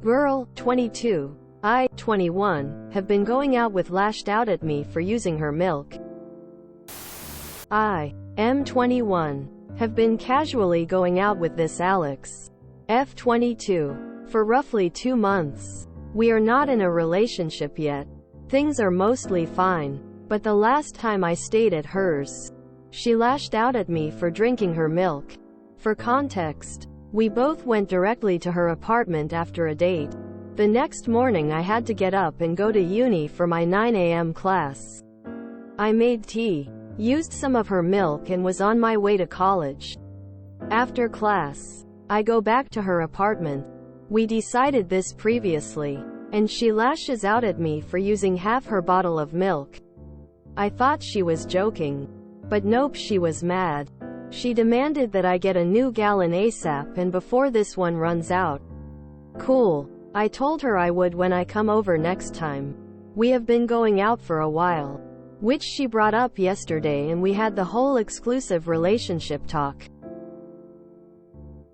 Girl, 22. I, 21, have been going out with lashed out at me for using her milk. I, am 21. Have been casually going out with this Alex. F 22. For roughly 2 months. We are not in a relationship yet. Things are mostly fine. But the last time I stayed at hers, she lashed out at me for drinking her milk. For context, we both went directly to her apartment after a date. The next morning I had to get up and go to uni for my 9 a.m. class. I made tea, used some of her milk and was on my way to college. After class, I go back to her apartment. We decided this previously, and she lashes out at me for using half her bottle of milk. I thought she was joking. But nope, she was mad. She demanded that I get a new gallon ASAP and before this one runs out. Cool. I told her I would when I come over next time. We have been going out for a while, which she brought up yesterday, and we had the whole exclusive relationship talk.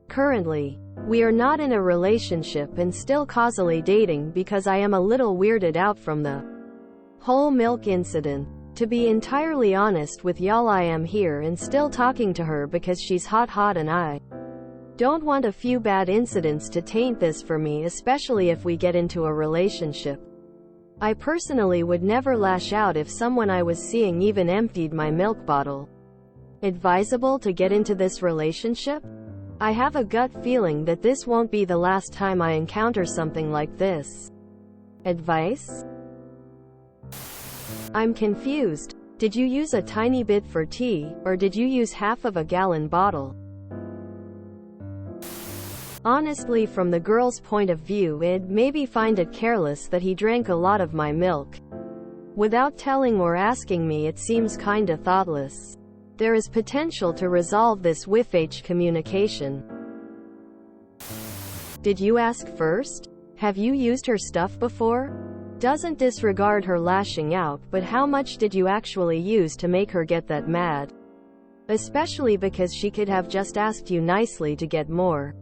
Currently, we are not in a relationship and still causally dating because I am a little weirded out from the whole milk incident. To be entirely honest with y'all, I am here and still talking to her because she's hot and I don't want a few bad incidents to taint this for me, especially if we get into a relationship. I personally would never lash out if someone I was seeing even emptied my milk bottle. Advisable to get into this relationship? I have a gut feeling that this won't be the last time I encounter something like this. Advice? I'm confused. Did you use a tiny bit for tea, or did you use half of a gallon bottle? Honestly, from the girl's point of view, I'd maybe find it careless that he drank a lot of my milk. Without telling or asking me, it seems kinda thoughtless. There is potential to resolve this with communication. Did you ask first? Have you used her stuff before? Doesn't disregard her lashing out, but how much did you actually use to make her get that mad? Especially because she could have just asked you nicely to get more.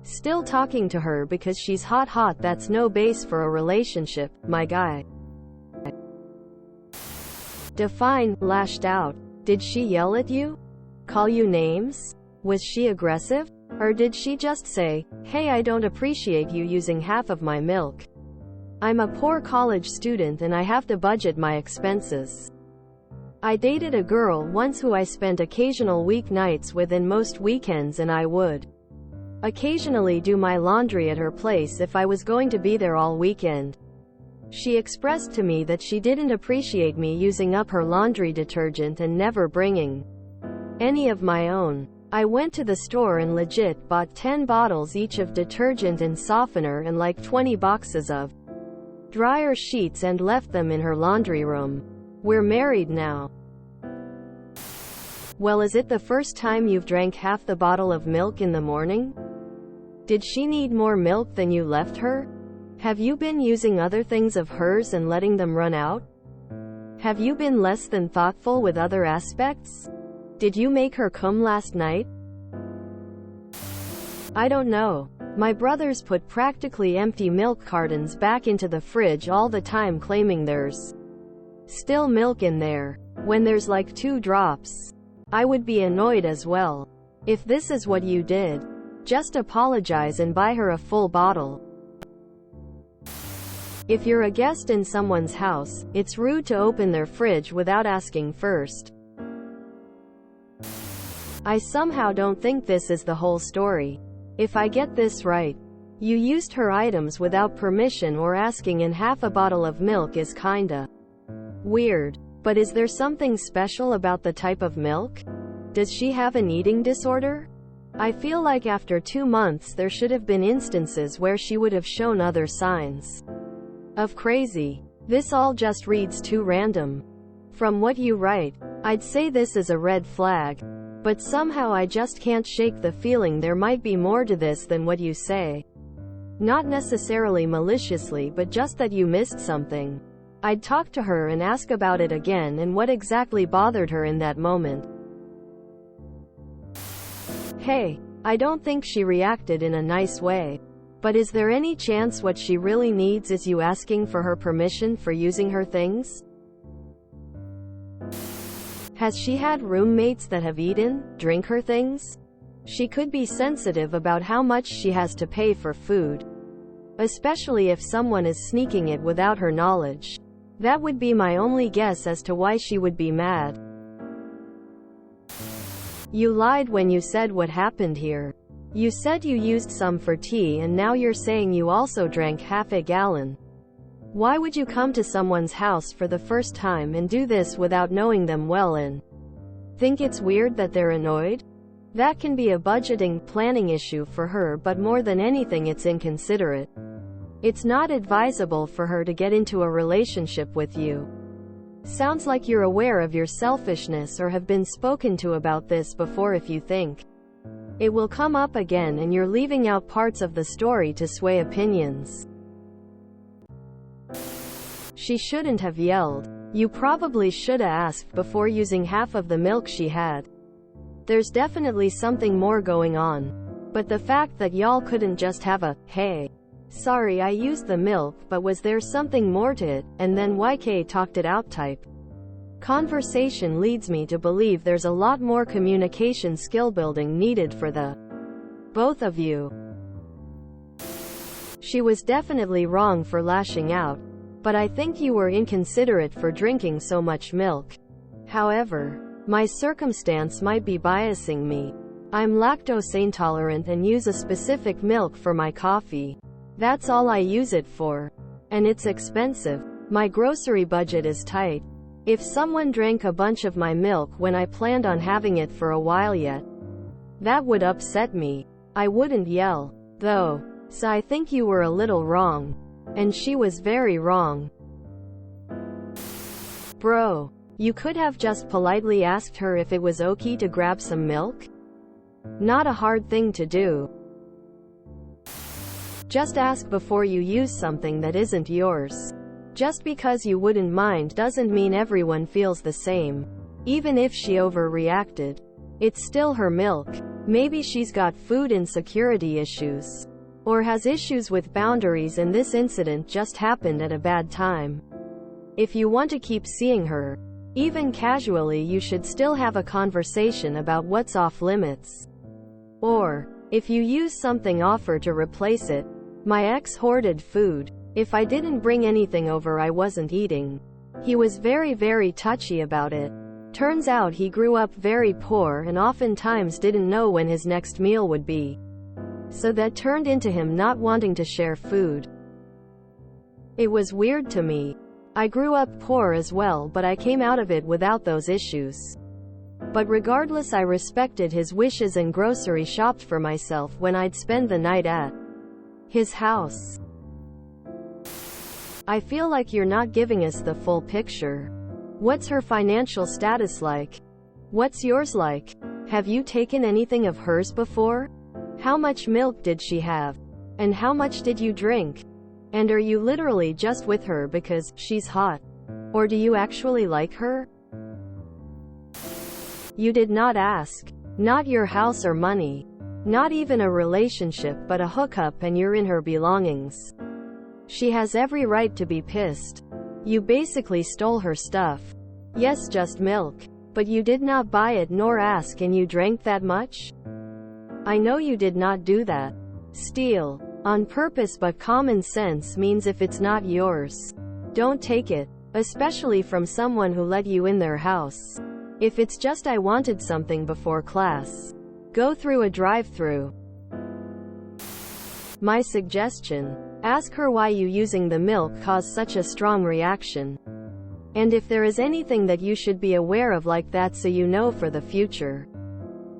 Still talking to her because she's hot, that's no base for a relationship, my guy. Define lashed out. Did she yell at you? Call you names? Was she aggressive? Or did she just say, hey, I don't appreciate you using half of my milk. I'm a poor college student and I have to budget my expenses. I dated a girl once who I spent occasional weeknights with and most weekends, and I would occasionally do my laundry at her place if I was going to be there all weekend. She expressed to me that she didn't appreciate me using up her laundry detergent and never bringing any of my own. I went to the store and legit bought 10 bottles each of detergent and softener and like 20 boxes of dryer sheets and left them in her laundry room. We're married now. Well, is it the first time you've drank half the bottle of milk in the morning? Did she need more milk than you left her? Have you been using other things of hers and letting them run out? Have you been less than thoughtful with other aspects? Did you make her come last night? I don't know. My brothers put practically empty milk cartons back into the fridge all the time, claiming there's still milk in there, when there's like 2 drops. I would be annoyed as well. If this is what you did, just apologize and buy her a full bottle. If you're a guest in someone's house, it's rude to open their fridge without asking first. I somehow don't think this is the whole story. If I get this right, you used her items without permission or asking, and half a bottle of milk is kinda weird. But is there something special about the type of milk? Does she have an eating disorder? I feel like after 2 months there should have been instances where she would have shown other signs of crazy. This all just reads too random. From what you write, I'd say this is a red flag. But somehow I just can't shake the feeling there might be more to this than what you say. Not necessarily maliciously, but just that you missed something. I'd talk to her and ask about it again and what exactly bothered her in that moment. Hey, I don't think she reacted in a nice way. But is there any chance what she really needs is you asking for her permission for using her things? Has she had roommates that have eaten, drink her things? She could be sensitive about how much she has to pay for food. Especially if someone is sneaking it without her knowledge. That would be my only guess as to why she would be mad. You lied when you said what happened here. You said you used some for tea and now you're saying you also drank half a gallon. Why would you come to someone's house for the first time and do this without knowing them well and think it's weird that they're annoyed? That can be a budgeting, planning issue for her, but more than anything it's inconsiderate. It's not advisable for her to get into a relationship with you. Sounds like you're aware of your selfishness or have been spoken to about this before. If you think it will come up again and you're leaving out parts of the story to sway opinions. She shouldn't have yelled. You probably shoulda asked before using half of the milk she had. There's definitely something more going on. But the fact that y'all couldn't just have a, "Hey, sorry I used the milk, but was there something more to it," and then YK talked it out type conversation leads me to believe there's a lot more communication skill building needed for the both of you. She was definitely wrong for lashing out, but I think you were inconsiderate for drinking so much milk. However, my circumstance might be biasing me. I'm lactose intolerant and use a specific milk for my coffee. That's all I use it for. And it's expensive. My grocery budget is tight. If someone drank a bunch of my milk when I planned on having it for a while yet, that would upset me. I wouldn't yell, though. So I think you were a little wrong. And she was very wrong. Bro, you could have just politely asked her if it was okay to grab some milk. Not a hard thing to do. Just ask before you use something that isn't yours. Just because you wouldn't mind doesn't mean everyone feels the same. Even if she overreacted, it's still her milk. Maybe she's got food insecurity issues. Or has issues with boundaries and this incident just happened at a bad time. If you want to keep seeing her, even casually, you should still have a conversation about what's off limits. Or, if you use something, offer to replace it. My ex hoarded food. If I didn't bring anything over, I wasn't eating. He was very touchy about it. Turns out he grew up very poor and oftentimes didn't know when his next meal would be. So that turned into him not wanting to share food. It was weird to me. I grew up poor as well, but I came out of it without those issues. But regardless, I respected his wishes and grocery shopped for myself when I'd spend the night at his house. I feel like you're not giving us the full picture. What's her financial status like? What's yours like? Have you taken anything of hers before? How much milk did she have? And how much did you drink? And are you literally just with her because she's hot? Or do you actually like her? You did not ask. Not your house or money. Not even a relationship, but a hookup, and you're in her belongings. She has every right to be pissed. You basically stole her stuff. Yes, just milk. But you did not buy it nor ask, and you drank that much? I know you did not do that. Steal. On purpose, but common sense means if it's not yours, don't take it. Especially from someone who let you in their house. If it's just I wanted something before class, go through a drive-through. My suggestion: ask her why you using the milk caused such a strong reaction. And if there is anything that you should be aware of like that, so you know for the future.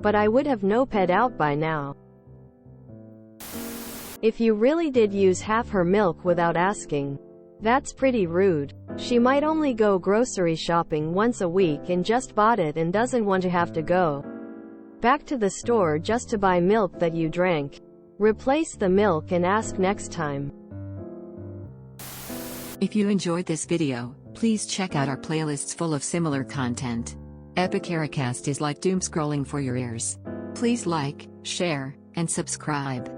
But I would have noped out by now. If you really did use half her milk without asking, that's pretty rude. She might only go grocery shopping once a week and just bought it and doesn't want to have to go back to the store just to buy milk that you drank. Replace the milk and ask next time. If you enjoyed this video, please check out our playlists full of similar content. Epic Ericast is like doom scrolling for your ears. Please like, share, and subscribe.